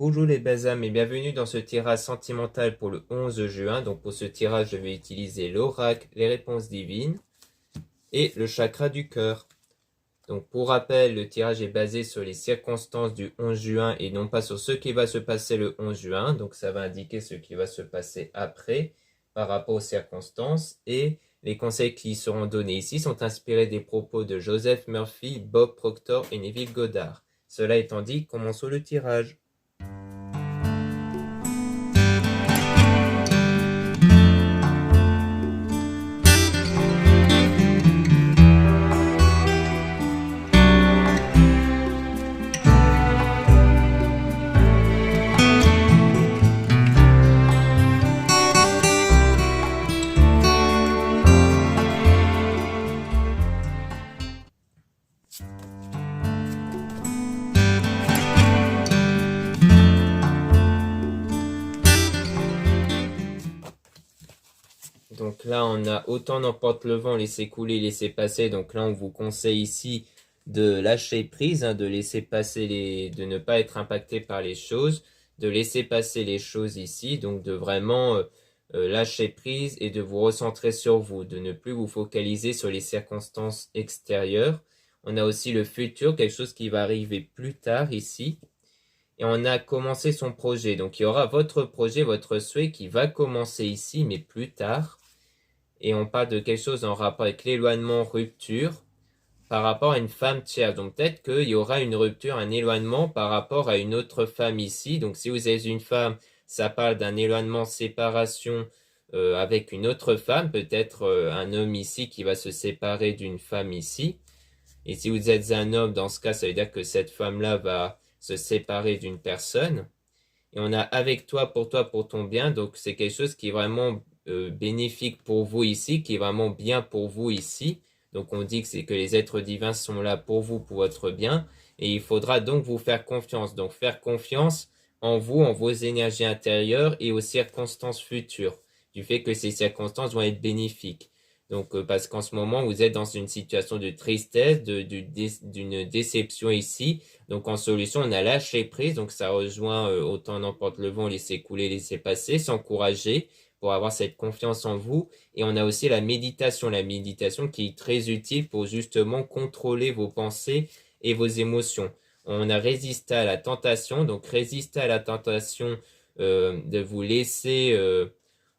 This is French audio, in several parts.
Bonjour les belles âmes et bienvenue dans ce tirage sentimental pour le 11 juin. Donc pour ce tirage, je vais utiliser l'oracle, les réponses divines et le chakra du cœur. Donc pour rappel, le tirage est basé sur les circonstances du 11 juin et non pas sur ce qui va se passer le 11 juin. Donc ça va indiquer ce qui va se passer après par rapport aux circonstances. Et les conseils qui seront donnés ici sont inspirés des propos de Joseph Murphy, Bob Proctor et Neville Goddard. Cela étant dit, commençons le tirage. Donc là, on a autant n'emporte le vent, laisser couler, laisser passer. Donc là, on vous conseille ici de lâcher prise, de laisser passer de ne pas être impacté par les choses, de laisser passer les choses ici. Donc de vraiment lâcher prise et de vous recentrer sur vous, de ne plus vous focaliser sur les circonstances extérieures. On a aussi le futur, quelque chose qui va arriver plus tard ici. Et on a commencé son projet. Donc il y aura votre projet, votre souhait qui va commencer ici, mais plus tard. Et on parle de quelque chose en rapport avec l'éloignement, rupture, par rapport à une femme tierce. Donc peut-être qu'il y aura une rupture, un éloignement par rapport à une autre femme ici. Donc si vous êtes une femme, ça parle d'un éloignement, séparation avec une autre femme, peut-être un homme ici qui va se séparer d'une femme ici. Et si vous êtes un homme, dans ce cas, ça veut dire que cette femme-là va se séparer d'une personne. Et on a avec toi, pour ton bien. Donc c'est quelque chose qui est vraiment bénéfique pour vous ici, qui est vraiment bien pour vous ici. Donc on dit que c'est que les êtres divins sont là pour vous, pour votre bien. Et il faudra donc vous faire confiance. Donc faire confiance en vous, en vos énergies intérieures et aux circonstances futures. Du fait que ces circonstances vont être bénéfiques. Donc parce qu'en ce moment, vous êtes dans une situation de tristesse, d'une déception ici. Donc en solution, on a lâché prise. Donc ça rejoint autant n'emporte le vent, laisser couler, laisser passer, s'encourager pour avoir cette confiance en vous. Et on a aussi la méditation qui est très utile pour justement contrôler vos pensées et vos émotions. On a résisté à la tentation, donc résister à la tentation de vous laisser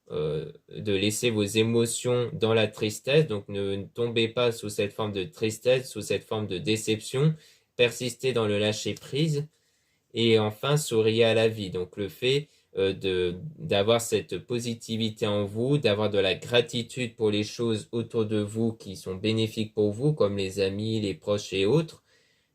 de laisser vos émotions dans la tristesse. Donc ne tombez pas sous cette forme de tristesse, sous cette forme de déception. Persistez dans le lâcher prise. Et enfin, souriez à la vie. Donc le fait d'avoir cette positivité en vous, d'avoir de la gratitude pour les choses autour de vous qui sont bénéfiques pour vous, comme les amis, les proches et autres.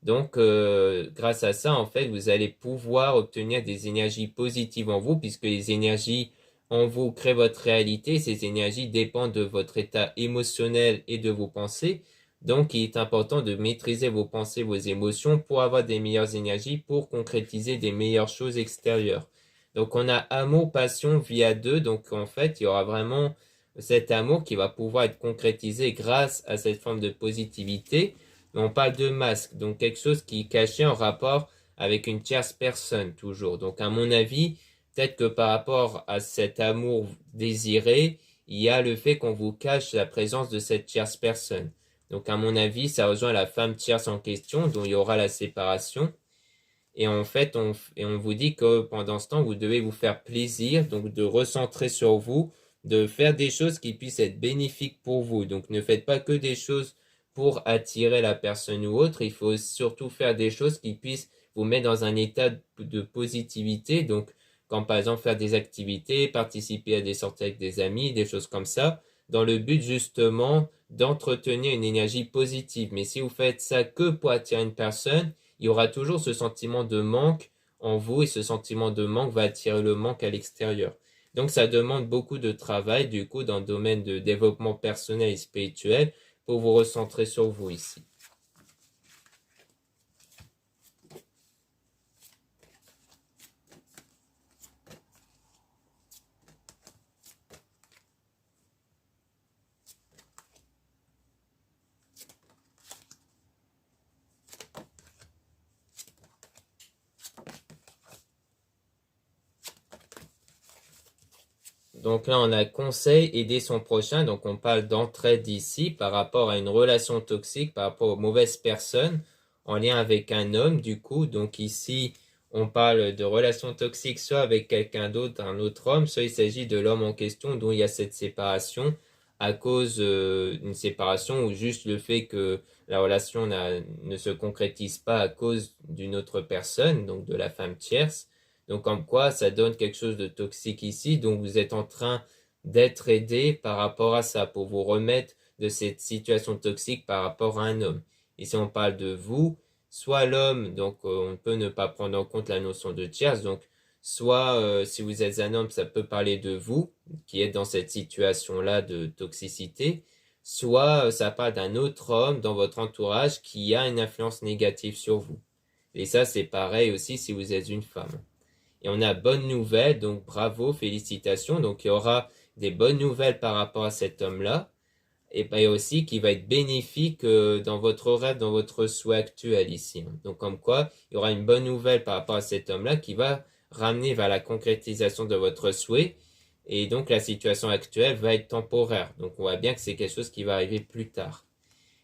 Donc, grâce à ça, en fait, vous allez pouvoir obtenir des énergies positives en vous, puisque les énergies en vous créent votre réalité. Ces énergies dépendent de votre état émotionnel et de vos pensées. Donc, il est important de maîtriser vos pensées, vos émotions pour avoir des meilleures énergies, pour concrétiser des meilleures choses extérieures. Donc, on a amour, passion, vie à deux. Donc, en fait, il y aura vraiment cet amour qui va pouvoir être concrétisé grâce à cette forme de positivité. On parle de masque, donc quelque chose qui est caché en rapport avec une tierce personne, toujours. Donc, à mon avis, peut-être que par rapport à cet amour désiré, il y a le fait qu'on vous cache la présence de cette tierce personne. Donc, à mon avis, ça rejoint la femme tierce en question, dont il y aura la séparation. Et en fait, on vous dit que pendant ce temps, vous devez vous faire plaisir, donc de recentrer sur vous, de faire des choses qui puissent être bénéfiques pour vous. Donc, ne faites pas que des choses pour attirer la personne ou autre. Il faut surtout faire des choses qui puissent vous mettre dans un état de positivité. Donc, quand par exemple faire des activités, participer à des sorties avec des amis, des choses comme ça, dans le but justement d'entretenir une énergie positive. Mais si vous faites ça que pour attirer une personne, il y aura toujours ce sentiment de manque en vous et ce sentiment de manque va attirer le manque à l'extérieur. Donc ça demande beaucoup de travail du coup dans le domaine de développement personnel et spirituel pour vous recentrer sur vous ici. Donc là, on a conseil, aider son prochain. Donc on parle d'entraide ici par rapport à une relation toxique, par rapport aux mauvaises personnes en lien avec un homme du coup. Donc ici, on parle de relation toxique soit avec quelqu'un d'autre, un autre homme, soit il s'agit de l'homme en question dont il y a cette séparation à cause d'une séparation ou juste le fait que la relation ne se concrétise pas à cause d'une autre personne, donc de la femme tierce. Donc, comme quoi, ça donne quelque chose de toxique ici. Donc, vous êtes en train d'être aidé par rapport à ça, pour vous remettre de cette situation toxique par rapport à un homme. Ici, on parle de vous, soit l'homme, donc on peut ne pas prendre en compte la notion de tierce. Donc, soit si vous êtes un homme, ça peut parler de vous, qui êtes dans cette situation-là de toxicité. Soit ça parle d'un autre homme dans votre entourage qui a une influence négative sur vous. Et ça, c'est pareil aussi si vous êtes une femme. Et on a bonne nouvelle, donc bravo, félicitations. Donc il y aura des bonnes nouvelles par rapport à cet homme-là. Et bien aussi qui va être bénéfique dans votre rêve, dans votre souhait actuel ici. Donc comme quoi, il y aura une bonne nouvelle par rapport à cet homme-là qui va ramener vers la concrétisation de votre souhait. Et donc la situation actuelle va être temporaire. Donc on voit bien que c'est quelque chose qui va arriver plus tard.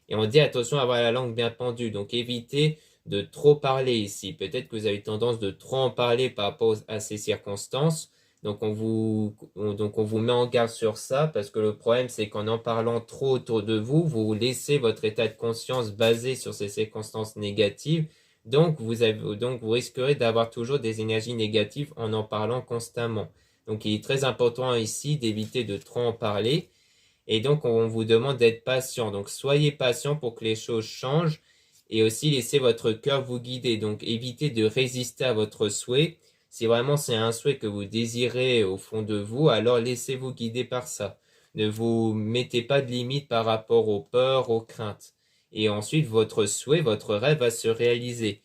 Et on dit attention à avoir la langue bien pendue. Donc évitez de trop parler ici. Peut-être que vous avez tendance de trop en parler par rapport à ces circonstances. Donc on vous met en garde sur ça parce que le problème c'est qu'en en parlant trop autour de vous, vous laissez votre état de conscience basé sur ces circonstances négatives. Donc vous risquerez d'avoir toujours des énergies négatives en parlant constamment. Donc il est très important ici d'éviter de trop en parler. Et donc, on vous demande d'être patient. Donc, soyez patient pour que les choses changent et aussi laissez votre cœur vous guider. Donc, évitez de résister à votre souhait. Si vraiment c'est un souhait que vous désirez au fond de vous, alors laissez-vous guider par ça. Ne vous mettez pas de limites par rapport aux peurs, aux craintes. Et ensuite, votre souhait, votre rêve va se réaliser.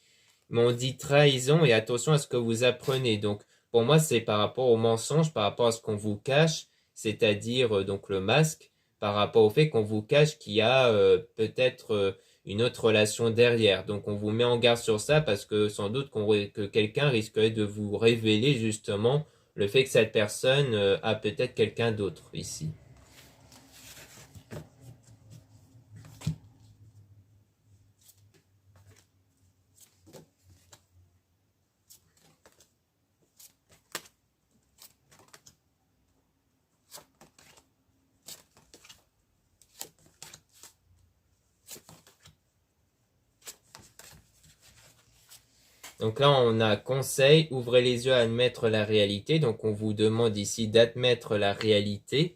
Mais on dit trahison et attention à ce que vous apprenez. Donc, pour moi, c'est par rapport au mensonge, par rapport à ce qu'on vous cache, c'est-à-dire donc le masque par rapport au fait qu'on vous cache qu'il y a peut-être une autre relation derrière. Donc on vous met en garde sur ça parce que sans doute que quelqu'un risquerait de vous révéler justement le fait que cette personne a peut-être quelqu'un d'autre ici. Donc là, on a conseil, ouvrez les yeux à admettre la réalité. Donc on vous demande ici d'admettre la réalité.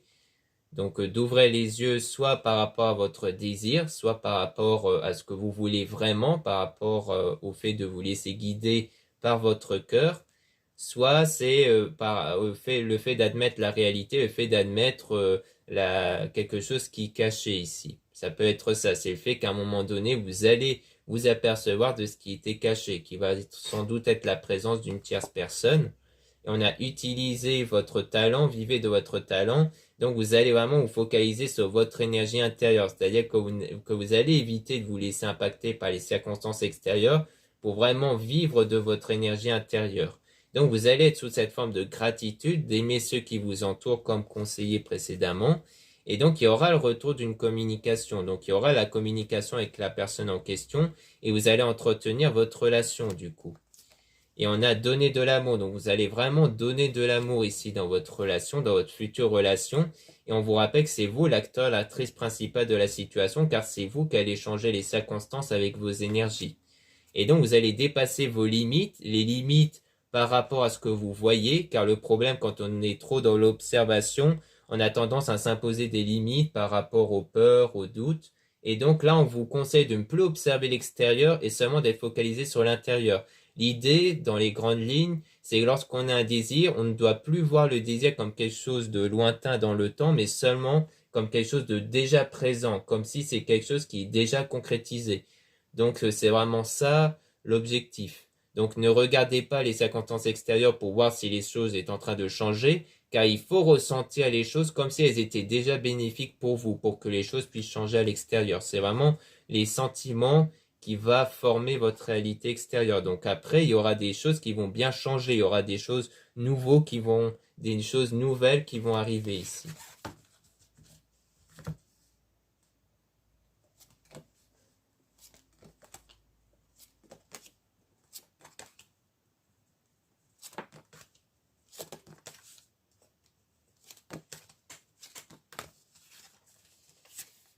Donc d'ouvrir les yeux soit par rapport à votre désir, soit par rapport à ce que vous voulez vraiment, par rapport au fait de vous laisser guider par votre cœur, soit c'est par le fait d'admettre la réalité, le fait d'admettre quelque chose qui est caché ici. Ça peut être ça, c'est le fait qu'à un moment donné, vous allez vous apercevoir de ce qui était caché, qui va sans doute être la présence d'une tierce personne. Et on a utilisé votre talent, vivez de votre talent. Donc vous allez vraiment vous focaliser sur votre énergie intérieure, c'est-à-dire que vous allez éviter de vous laisser impacter par les circonstances extérieures pour vraiment vivre de votre énergie intérieure. Donc vous allez être sous cette forme de gratitude, d'aimer ceux qui vous entourent comme conseillé précédemment. Et donc il y aura le retour d'une communication. Donc il y aura la communication avec la personne en question et vous allez entretenir votre relation du coup. Et on a donné de l'amour. Donc vous allez vraiment donner de l'amour ici dans votre relation, dans votre future relation. Et on vous rappelle que c'est vous l'acteur, l'actrice principale de la situation, car c'est vous qui allez changer les circonstances avec vos énergies. Et donc vous allez dépasser vos limites, les limites par rapport à ce que vous voyez, car le problème quand on est trop dans l'observation, on a tendance à s'imposer des limites par rapport aux peurs, aux doutes. Et donc là, on vous conseille de ne plus observer l'extérieur et seulement d'être focalisé sur l'intérieur. L'idée, dans les grandes lignes, c'est que lorsqu'on a un désir, on ne doit plus voir le désir comme quelque chose de lointain dans le temps, mais seulement comme quelque chose de déjà présent, comme si c'est quelque chose qui est déjà concrétisé. Donc c'est vraiment ça l'objectif. Donc ne regardez pas les circonstances extérieures pour voir si les choses sont en train de changer, car il faut ressentir les choses comme si elles étaient déjà bénéfiques pour vous, pour que les choses puissent changer à l'extérieur. C'est vraiment les sentiments qui va former votre réalité extérieure. Donc après, il y aura des choses qui vont bien changer, il y aura des choses nouveaux qui vont des choses nouvelles qui vont arriver ici.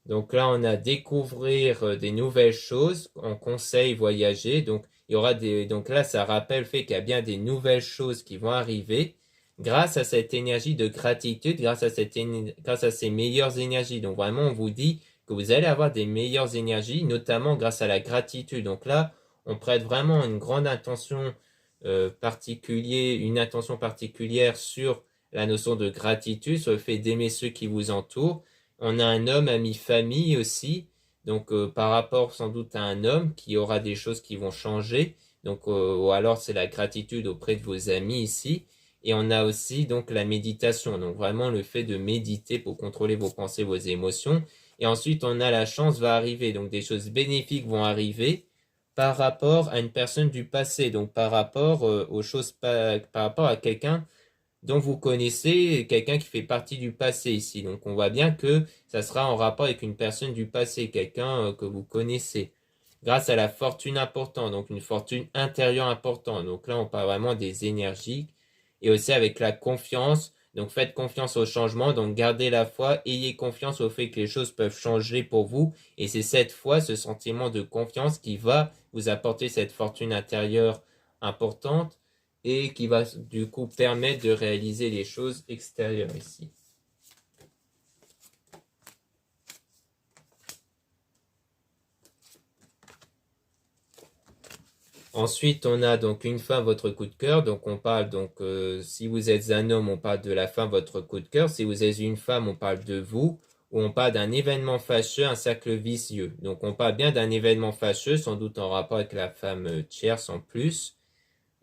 Donc là, on a découvrir des nouvelles choses, on conseille voyager. Donc il y aura donc là, ça rappelle le fait qu'il y a bien des nouvelles choses qui vont arriver grâce à cette énergie de gratitude, grâce à ces meilleures énergies. Donc vraiment, on vous dit que vous allez avoir des meilleures énergies, notamment grâce à la gratitude. Donc là, on prête vraiment une grande attention une attention particulière sur la notion de gratitude, sur le fait d'aimer ceux qui vous entourent. On a un homme, ami, famille aussi. Donc, par rapport sans doute à un homme qui aura des choses qui vont changer. Donc, ou alors c'est la gratitude auprès de vos amis ici. Et on a aussi donc la méditation. Donc, vraiment le fait de méditer pour contrôler vos pensées, vos émotions. Et ensuite, on a la chance va arriver. Donc, des choses bénéfiques vont arriver par rapport à une personne du passé. Donc, par rapport aux choses, par rapport à quelqu'un dont vous connaissez quelqu'un qui fait partie du passé ici. Donc on voit bien que ça sera en rapport avec une personne du passé, quelqu'un que vous connaissez. Grâce à la fortune importante, donc une fortune intérieure importante. Donc là, on parle vraiment des énergies. Et aussi avec la confiance. Donc faites confiance au changement. Donc gardez la foi. Ayez confiance au fait que les choses peuvent changer pour vous. Et c'est cette foi, ce sentiment de confiance qui va vous apporter cette fortune intérieure importante et qui va du coup permettre de réaliser les choses extérieures ici. Ensuite, on a donc une femme, votre coup de cœur. Donc, on parle donc, si vous êtes un homme, on parle de la femme, votre coup de cœur. Si vous êtes une femme, on parle de vous. Ou on parle d'un événement fâcheux, un cercle vicieux. Donc, on parle bien d'un événement fâcheux, sans doute en rapport avec la femme tierce en plus.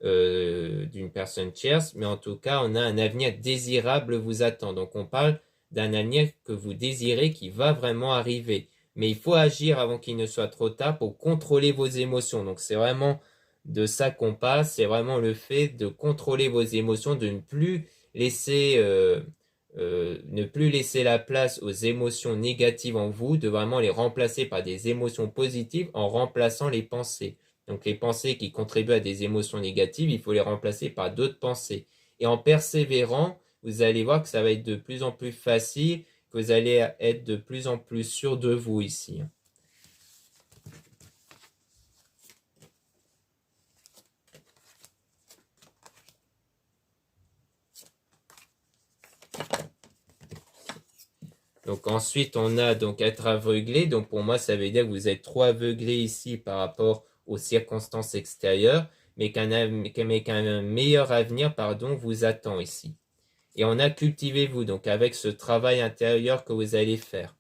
D'une personne tierce, mais en tout cas, on a un avenir désirable vous attend. Donc, on parle d'un avenir que vous désirez qui va vraiment arriver. Mais il faut agir avant qu'il ne soit trop tard pour contrôler vos émotions. Donc, c'est vraiment de ça qu'on passe. C'est vraiment le fait de contrôler vos émotions, de ne plus laisser la place aux émotions négatives en vous, de vraiment les remplacer par des émotions positives en remplaçant les pensées. Donc les pensées qui contribuent à des émotions négatives, il faut les remplacer par d'autres pensées. Et en persévérant, vous allez voir que ça va être de plus en plus facile, que vous allez être de plus en plus sûr de vous ici. Donc ensuite, on a donc être aveuglé. Donc pour moi, ça veut dire que vous êtes trop aveuglé ici par rapport aux circonstances extérieures, mais qu'un meilleur avenir, vous attend ici. Et on a cultivez-vous, donc avec ce travail intérieur que vous allez faire.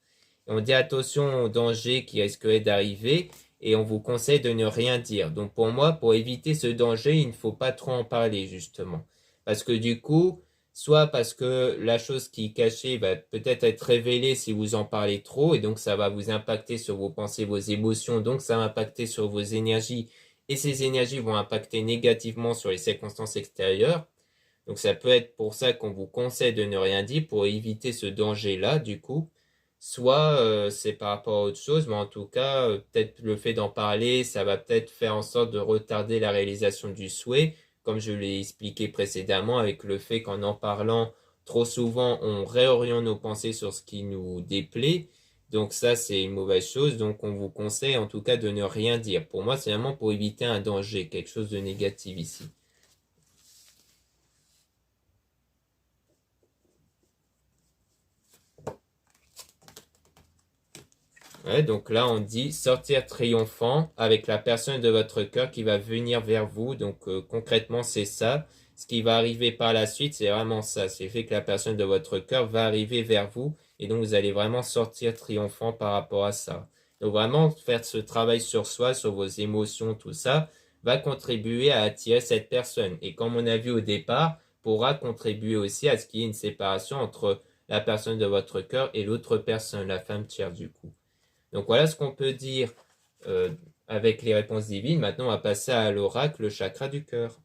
Et on dit attention aux dangers qui risqueraient d'arriver, et on vous conseille de ne rien dire. Donc pour moi, pour éviter ce danger, il ne faut pas trop en parler, justement. Parce que du coup, soit parce que la chose qui est cachée va peut-être être révélée si vous en parlez trop, et donc ça va vous impacter sur vos pensées, vos émotions, donc ça va impacter sur vos énergies, et ces énergies vont impacter négativement sur les circonstances extérieures. Donc ça peut être pour ça qu'on vous conseille de ne rien dire pour éviter ce danger-là, du coup. Soit c'est par rapport à autre chose, mais en tout cas, peut-être le fait d'en parler, ça va peut-être faire en sorte de retarder la réalisation du souhait, comme je l'ai expliqué précédemment, avec le fait qu'en en parlant trop souvent, on réoriente nos pensées sur ce qui nous déplaît. Donc ça, c'est une mauvaise chose. Donc on vous conseille en tout cas de ne rien dire. Pour moi, c'est vraiment pour éviter un danger, quelque chose de négatif ici. Ouais, donc là, on dit sortir triomphant avec la personne de votre cœur qui va venir vers vous. Donc concrètement, c'est ça. Ce qui va arriver par la suite, c'est vraiment ça. C'est le fait que la personne de votre cœur va arriver vers vous et donc vous allez vraiment sortir triomphant par rapport à ça. Donc vraiment, faire ce travail sur soi, sur vos émotions, tout ça, va contribuer à attirer cette personne. Et comme on a vu au départ, pourra contribuer aussi à ce qu'il y ait une séparation entre la personne de votre cœur et l'autre personne, la femme tierce du coup. Donc voilà ce qu'on peut dire avec les réponses divines. Maintenant, on va passer à l'oracle, le chakra du cœur.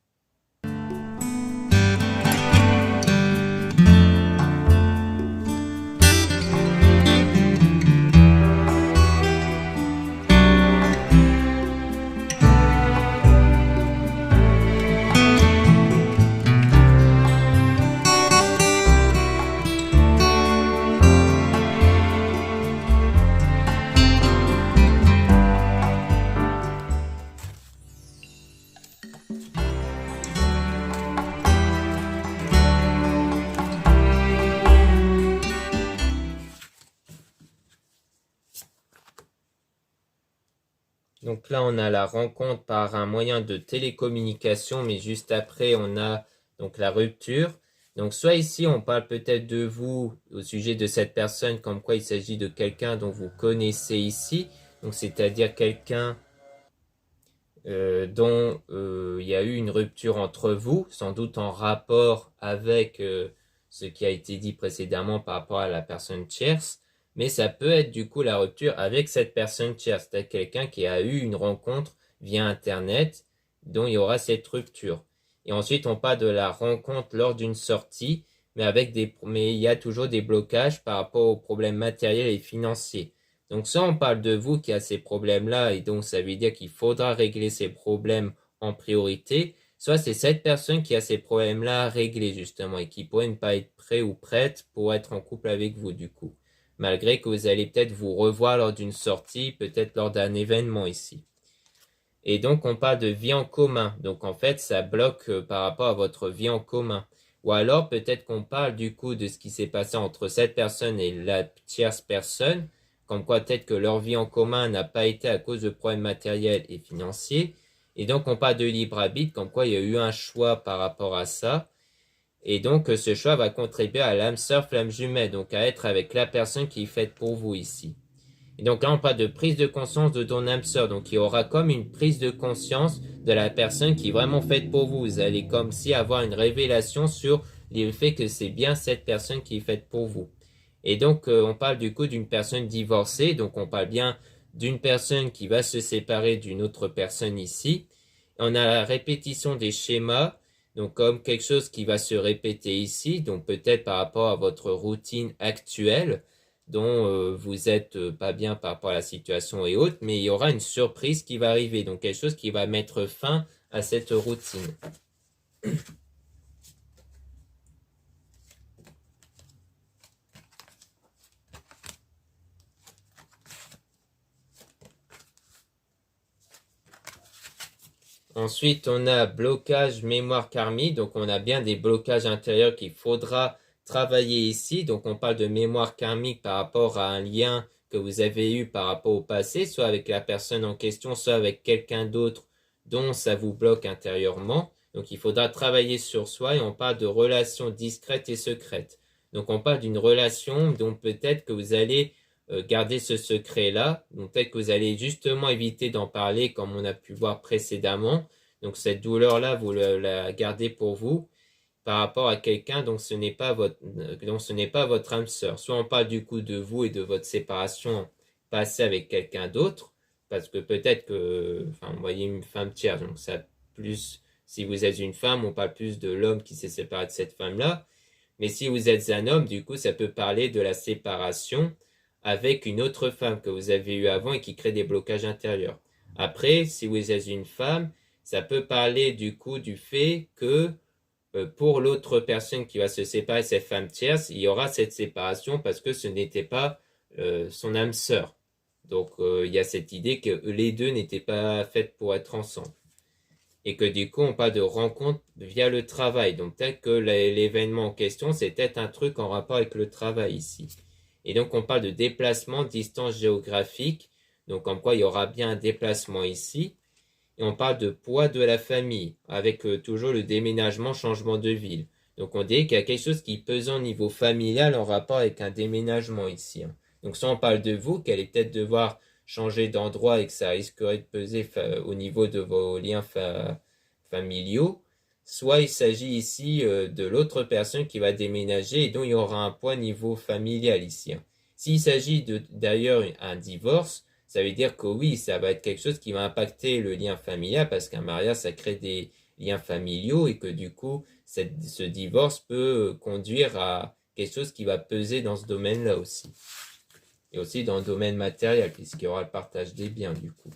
Donc là, on a la rencontre par un moyen de télécommunication, mais juste après, on a donc la rupture. Donc soit ici, on parle peut-être de vous au sujet de cette personne, comme quoi il s'agit de quelqu'un dont vous connaissez ici. Donc c'est-à-dire quelqu'un dont il y a eu une rupture entre vous, sans doute en rapport avec ce qui a été dit précédemment par rapport à la personne tierce, mais ça peut être du coup la rupture avec cette personne tierce, c'est-à-dire quelqu'un qui a eu une rencontre via Internet dont il y aura cette rupture. Et ensuite, on parle de la rencontre lors d'une sortie, mais il y a toujours des blocages par rapport aux problèmes matériels et financiers. Donc ça, on parle de vous qui a ces problèmes-là, et donc ça veut dire qu'il faudra régler ces problèmes en priorité. Soit c'est cette personne qui a ces problèmes-là à régler justement, et qui pourrait ne pas être prêt ou prête pour être en couple avec vous du coup. Malgré que vous allez peut-être vous revoir lors d'une sortie, peut-être lors d'un événement ici. Et donc on parle de vie en commun. Donc en fait, ça bloque par rapport à votre vie en commun. Ou alors peut-être qu'on parle du coup de ce qui s'est passé entre cette personne et la tierce personne, comme quoi peut-être que leur vie en commun n'a pas été à cause de problèmes matériels et financiers. Et donc on parle de libre arbitre, comme quoi il y a eu un choix par rapport à ça. Et donc ce choix va contribuer à l'âme sœur, flamme jumelle, donc à être avec la personne qui est faite pour vous ici. Et donc là, on parle de prise de conscience de ton âme sœur. Donc il y aura comme une prise de conscience de la personne qui est vraiment faite pour vous. Vous allez comme si avoir une révélation sur le fait que c'est bien cette personne qui est faite pour vous. Et donc on parle du coup d'une personne divorcée. Donc on parle bien d'une personne qui va se séparer d'une autre personne ici. On a la répétition des schémas. Donc comme quelque chose qui va se répéter ici. Donc peut-être par rapport à votre routine actuelle dont vous êtes pas bien par rapport à la situation et autres, mais il y aura une surprise qui va arriver, donc quelque chose qui va mettre fin à cette routine. Ensuite, on a blocage mémoire karmique, donc on a bien des blocages intérieurs qu'il faudra travailler ici. Donc on parle de mémoire karmique par rapport à un lien que vous avez eu par rapport au passé, soit avec la personne en question, soit avec quelqu'un d'autre dont ça vous bloque intérieurement. Donc il faudra travailler sur soi et on parle de relations discrètes et secrètes. Donc on parle d'une relation dont peut-être que vous allez garder ce secret-là. Donc peut-être que vous allez justement éviter d'en parler comme on a pu voir précédemment. Donc cette douleur-là, vous la gardez pour vous par rapport à quelqu'un dont ce n'est pas votre âme sœur. Soit on parle du coup de vous et de votre séparation passée avec quelqu'un d'autre, parce que peut-être que, enfin, vous voyez une femme tierce, donc ça plus, si vous êtes une femme, on parle plus de l'homme qui s'est séparé de cette femme-là. Mais si vous êtes un homme, du coup, ça peut parler de la séparation avec une autre femme que vous avez eue avant et qui crée des blocages intérieurs. Après, si vous êtes une femme, ça peut parler du coup du fait que pour l'autre personne qui va se séparer, cette femme tierce, il y aura cette séparation parce que ce n'était pas son âme sœur. Donc il y a cette idée que les deux n'étaient pas faites pour être ensemble. Et que du coup, on parle de rencontre via le travail. Donc peut-être que l'événement en question, c'est peut-être un truc en rapport avec le travail ici. Et donc on parle de déplacement, distance géographique. Donc comme quoi il y aura bien un déplacement ici. Et on parle de poids de la famille, avec toujours le déménagement, changement de ville. Donc on dit qu'il y a quelque chose qui pèse au niveau familial en rapport avec un déménagement ici, hein. Donc soit on parle de vous, qu'elle allez peut-être devoir changer d'endroit et que ça risquerait de peser au niveau de vos liens familiaux, soit il s'agit ici de l'autre personne qui va déménager et dont il y aura un poids niveau familial ici, hein. S'il s'agit d'ailleurs un divorce, ça veut dire que oui, ça va être quelque chose qui va impacter le lien familial parce qu'un mariage, ça crée des liens familiaux et que du coup, ce divorce peut conduire à quelque chose qui va peser dans ce domaine-là aussi. Et aussi dans le domaine matériel, puisqu'il y aura le partage des biens du coup.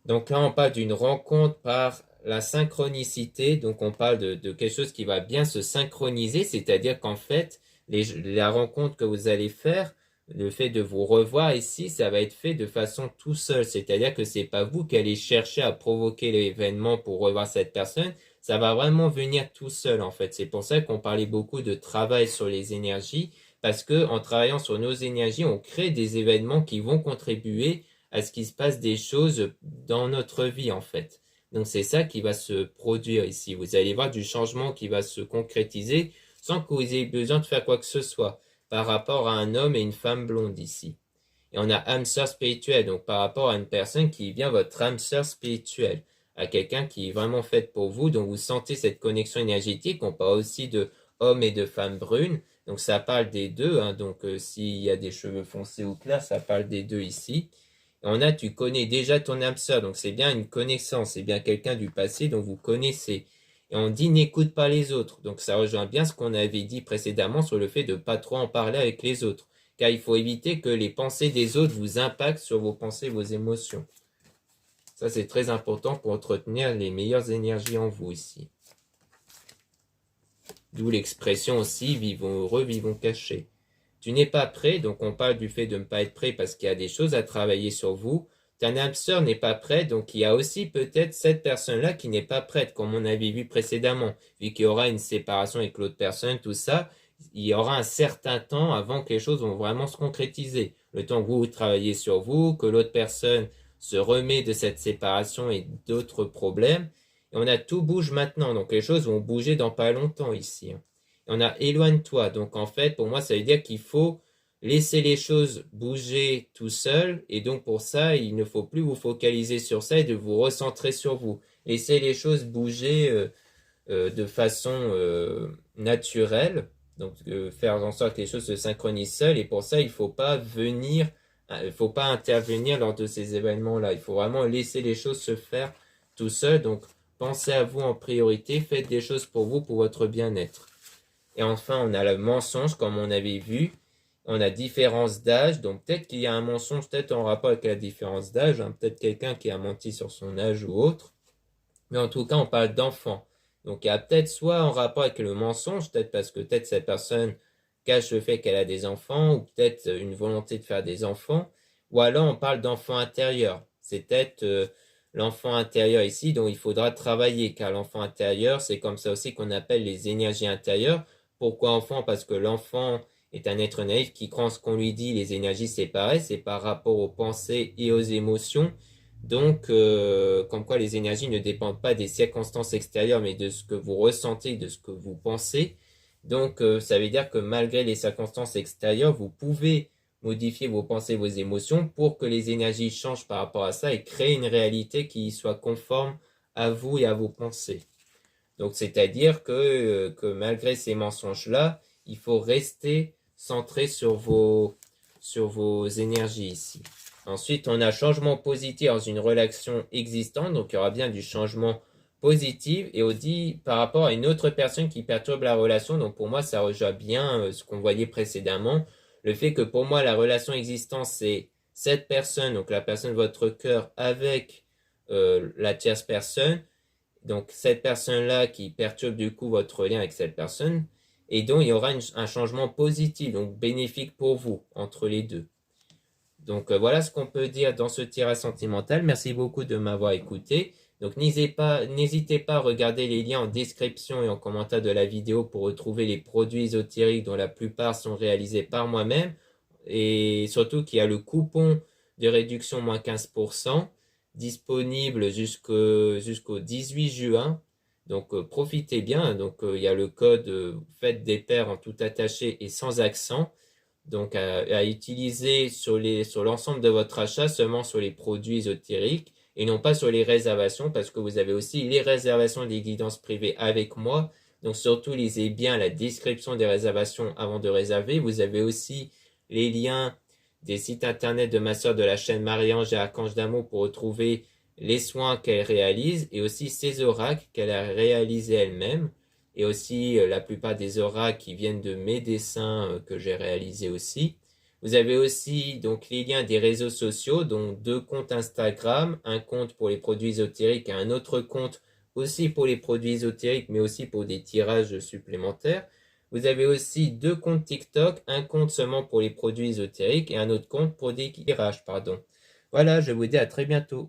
Donc là, on parle d'une rencontre par la synchronicité. Donc on parle de quelque chose qui va bien se synchroniser, c'est-à-dire qu'en fait, la rencontre que vous allez faire, le fait de vous revoir ici, ça va être fait de façon tout seul. C'est-à-dire que c'est pas vous qui allez chercher à provoquer l'événement pour revoir cette personne. ça va vraiment venir tout seul en fait. C'est pour ça qu'on parlait beaucoup de travail sur les énergies, parce que en travaillant sur nos énergies, on crée des événements qui vont contribuer à ce qu'il se passe des choses dans notre vie en fait. Donc c'est ça qui va se produire ici. Vous allez voir du changement qui va se concrétiser sans que vous ayez besoin de faire quoi que ce soit par rapport à un homme et une femme blonde ici. Et on a âme sœur spirituelle, donc par rapport à une personne qui vient votre âme sœur spirituelle, à quelqu'un qui est vraiment fait pour vous, donc vous sentez cette connexion énergétique. On parle aussi de hommes et de femmes brunes, donc ça parle des deux, hein, donc s'il y a des cheveux foncés ou clairs, ça parle des deux ici. Et on a, tu connais déjà ton âme sœur, donc c'est bien une connaissance, c'est bien quelqu'un du passé dont vous connaissez. Et on dit n'écoute pas les autres, donc ça rejoint bien ce qu'on avait dit précédemment sur le fait de pas trop en parler avec les autres, car il faut éviter que les pensées des autres vous impactent sur vos pensées, vos émotions. Ça, c'est très important pour entretenir les meilleures énergies en vous ici. D'où l'expression aussi, vivons heureux, vivons cachés. Tu n'es pas prêt, donc on parle du fait de ne pas être prêt parce qu'il y a des choses à travailler sur vous. Ta âme sœur n'est pas prête, donc il y a aussi peut-être cette personne-là qui n'est pas prête, comme on avait vu précédemment. Vu qu'il y aura une séparation avec l'autre personne, tout ça, il y aura un certain temps avant que les choses vont vraiment se concrétiser. Le temps que vous travaillez sur vous, que l'autre personne se remet de cette séparation et d'autres problèmes. Et on a tout bouge maintenant, donc les choses vont bouger dans pas longtemps ici. On a éloigne-toi, donc en fait, pour moi, ça veut dire qu'il faut laisser les choses bouger tout seul, et donc pour ça, il ne faut plus vous focaliser sur ça et de vous recentrer sur vous. Laissez les choses bouger de façon naturelle, donc faire en sorte que les choses se synchronisent seules, et pour ça, il faut pas intervenir lors de ces événements-là. Il faut vraiment laisser les choses se faire tout seul, donc pensez à vous en priorité, faites des choses pour vous, pour votre bien-être. Et enfin, on a le mensonge, comme on avait vu. On a différence d'âge, donc peut-être qu'il y a un mensonge, peut-être en rapport avec la différence d'âge, hein, peut-être quelqu'un qui a menti sur son âge ou autre. Mais en tout cas, on parle d'enfant. Donc il y a peut-être soit en rapport avec le mensonge, peut-être parce que peut-être cette personne cache le fait qu'elle a des enfants, ou peut-être une volonté de faire des enfants, ou alors on parle d'enfant intérieur. C'est peut-être l'enfant intérieur ici dont il faudra travailler, car l'enfant intérieur, c'est comme ça aussi qu'on appelle les énergies intérieures. Pourquoi enfant? Parce que l'enfant est un être naïf qui croit en ce qu'on lui dit, les énergies séparées, c'est par rapport aux pensées et aux émotions. Donc, comme quoi les énergies ne dépendent pas des circonstances extérieures, mais de ce que vous ressentez, de ce que vous pensez. Donc, ça veut dire que malgré les circonstances extérieures, vous pouvez modifier vos pensées, vos émotions pour que les énergies changent par rapport à ça et créer une réalité qui soit conforme à vous et à vos pensées. Donc, c'est-à-dire que malgré ces mensonges-là, il faut rester centré sur vos énergies ici. Ensuite, on a changement positif dans une relation existante, donc il y aura bien du changement positif, et on dit par rapport à une autre personne qui perturbe la relation, donc pour moi ça rejoint bien ce qu'on voyait précédemment, le fait que pour moi la relation existante c'est cette personne, donc la personne de votre cœur avec la tierce personne, donc cette personne-là qui perturbe du coup votre lien avec cette personne, et donc il y aura un changement positif, donc bénéfique pour vous entre les deux. Donc voilà ce qu'on peut dire dans ce tirage sentimental. Merci beaucoup de m'avoir écouté. Donc n'hésitez pas à regarder les liens en description et en commentaire de la vidéo pour retrouver les produits ésotériques dont la plupart sont réalisés par moi-même. Et surtout qu'il y a le coupon de réduction moins 15% disponible jusqu'au 18 juin. Donc profitez bien. Donc il y a le code faites des paires en tout attaché et sans accent. Donc à utiliser sur l'ensemble de votre achat, seulement sur les produits ésotériques et non pas sur les réservations, parce que vous avez aussi les réservations des guidances privées avec moi. Donc surtout lisez bien la description des réservations avant de réserver. Vous avez aussi les liens des sites internet de ma sœur de la chaîne Marie-Ange et Archange d'Amour pour retrouver les soins qu'elle réalise et aussi ses oracles qu'elle a réalisés elle-même. Et aussi la plupart des oracles qui viennent de mes dessins que j'ai réalisés aussi. Vous avez aussi donc les liens des réseaux sociaux, dont 2 comptes Instagram, un compte pour les produits ésotériques et un autre compte aussi pour les produits ésotériques, mais aussi pour des tirages supplémentaires. Vous avez aussi 2 comptes TikTok, un compte seulement pour les produits ésotériques et un autre compte pour des tirages, pardon. Voilà, je vous dis à très bientôt.